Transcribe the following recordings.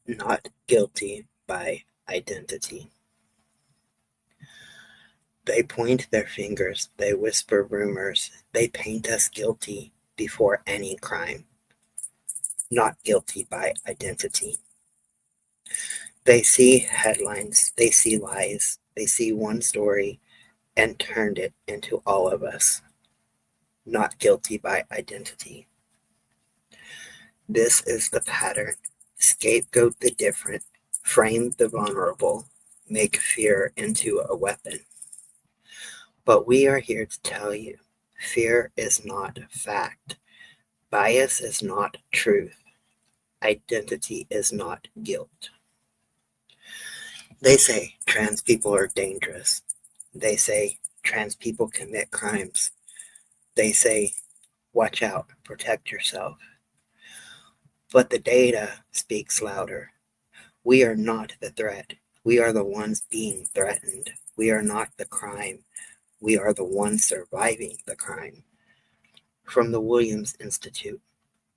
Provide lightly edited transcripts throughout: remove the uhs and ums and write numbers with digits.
not guilty by identity. They point their fingers, they whisper rumors, they paint us guilty before any crime, not guilty by identity. They see headlines, they see lies, they see one story and turned it into all of us, not guilty by identity. This is the pattern. Scapegoat the different, frame the vulnerable, make fear into a weapon. But we are here to tell you, fear is not fact. Bias is not truth. Identity is not guilt. They say trans people are dangerous. They say trans people commit crimes. They say, watch out, protect yourself. But the data speaks louder. We are not the threat. We are the ones being threatened. We are not the crime. We are the ones surviving the crime. From the Williams Institute,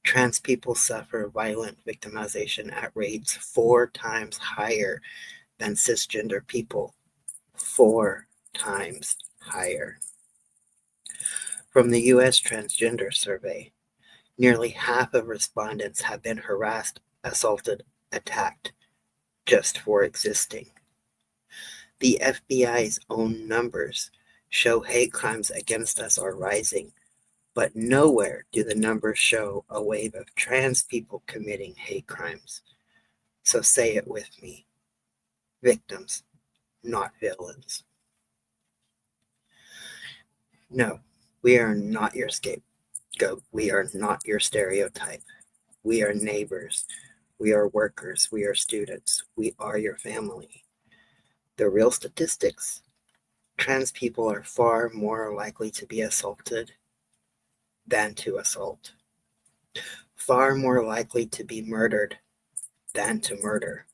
trans people suffer violent victimization at rates 4 times higher than cisgender people. 4 times higher. From the U.S. Transgender Survey, nearly half of respondents have been harassed, assaulted, attacked just for existing. The FBI's own numbers show hate crimes against us are rising, but nowhere do the numbers show a wave of trans people committing hate crimes. So say it with me. Victims, not villains. No, we are not your scapegoat. We are not your stereotype. We are neighbors. We are workers. We are students. We are your family. The real statistics: trans people are far more likely to be assaulted than to assault, far more likely to be murdered than to murder,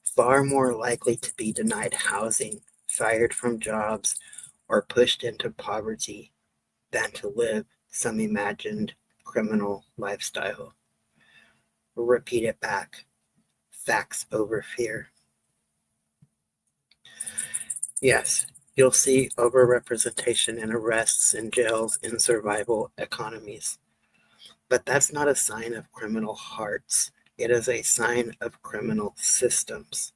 far more likely to be denied housing, fired from jobs, or pushed into poverty than to live some imagined criminal lifestyle. Repeat it back. Facts over fear. Yes, you'll see overrepresentation in arrests, in jails, in survival economies. But that's not a sign of criminal hearts. It is a sign of criminal systems.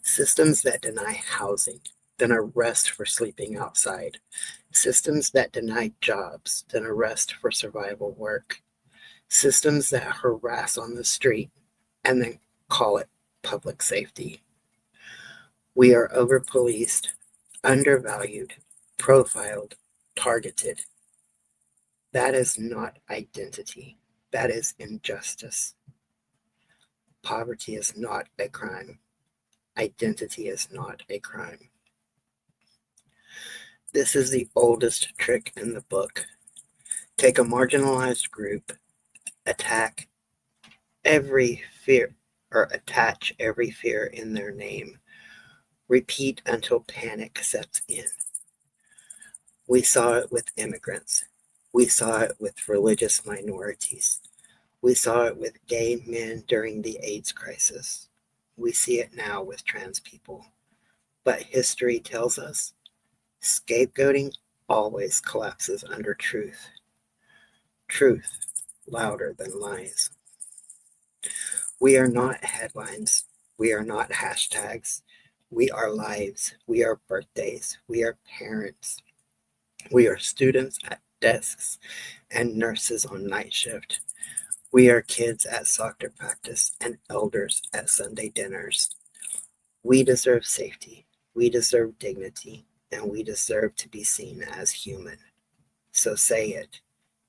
Systems that deny housing, then arrest for sleeping outside. Systems that deny jobs, then arrest for survival work. Systems that harass on the street and then call it public safety. We are over-policed, undervalued, profiled, targeted. That is not identity. That is injustice. Poverty is not a crime. Identity is not a crime. This is the oldest trick in the book. Take a marginalized group, attack every fear, or attach every fear in their name. Repeat until panic sets in. We saw it with immigrants. We saw it with religious minorities. We saw it with gay men during the AIDS crisis. We see it now with trans people. But history tells us scapegoating always collapses under truth. Truth louder than lies. We are not headlines. We are not hashtags. We are lives. We are birthdays. We are parents. We are students at desks and nurses on night shift. We are kids at soccer practice and elders at Sunday dinners. We deserve safety. We deserve dignity. And we deserve to be seen as human. So say it.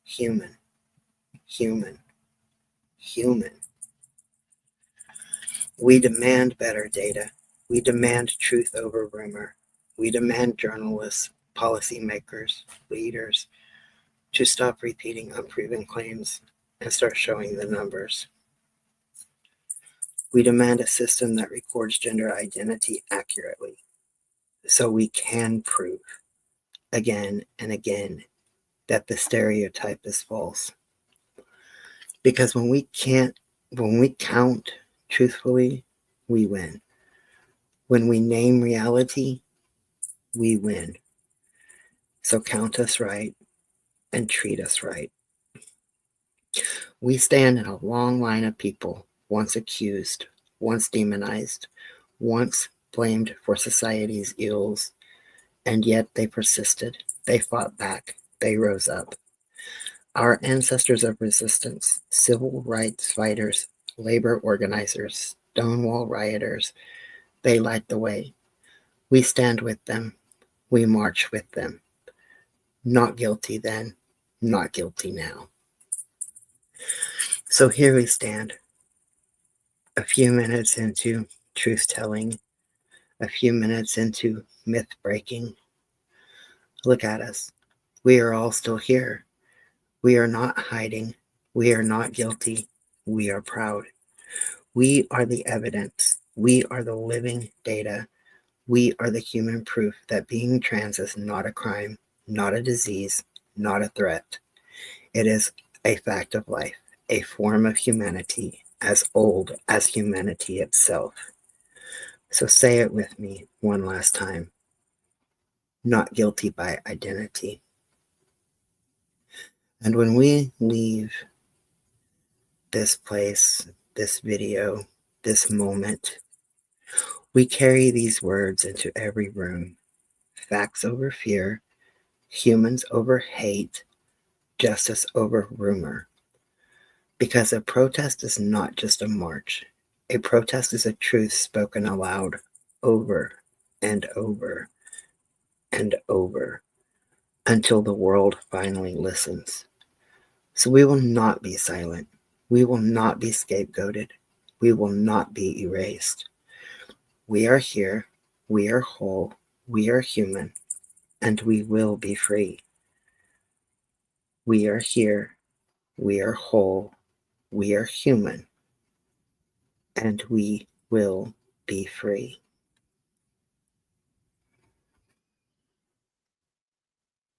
Human. Human. Human. We demand better data. We demand truth over rumor. We demand journalists, policymakers, leaders to stop repeating unproven claims and start showing the numbers. We demand a system that records gender identity accurately so we can prove again and again that the stereotype is false. Because when we count Truthfully, we win. When we name reality, we win. So count us right and treat us right. We stand in a long line of people, once accused, once demonized, once blamed for society's ills, and yet they persisted. They fought back. They rose up. Our ancestors of resistance, civil rights fighters, labor organizers, Stonewall rioters, they light the way. We stand with them. We march with them. Not guilty then, not guilty now. So here we stand, a few minutes into truth telling, a few minutes into myth breaking. Look at us. We are all still here. We are not hiding. We are not guilty. We are proud. We are the evidence. We are the living data. We are the human proof that being trans is not a crime, not a disease, not a threat. It is a fact of life, a form of humanity as old as humanity itself. So say it with me one last time. Not guilty by identity. And when we leave this place, this video, this moment, we carry these words into every room. Facts over fear, humans over hate, justice over rumor. Because a protest is not just a march. A protest is a truth spoken aloud over and over and over until the world finally listens. So we will not be silent. We will not be scapegoated. We will not be erased. We are here. We are whole. We are human. And we will be free. We are here. We are whole. We are human. And we will be free.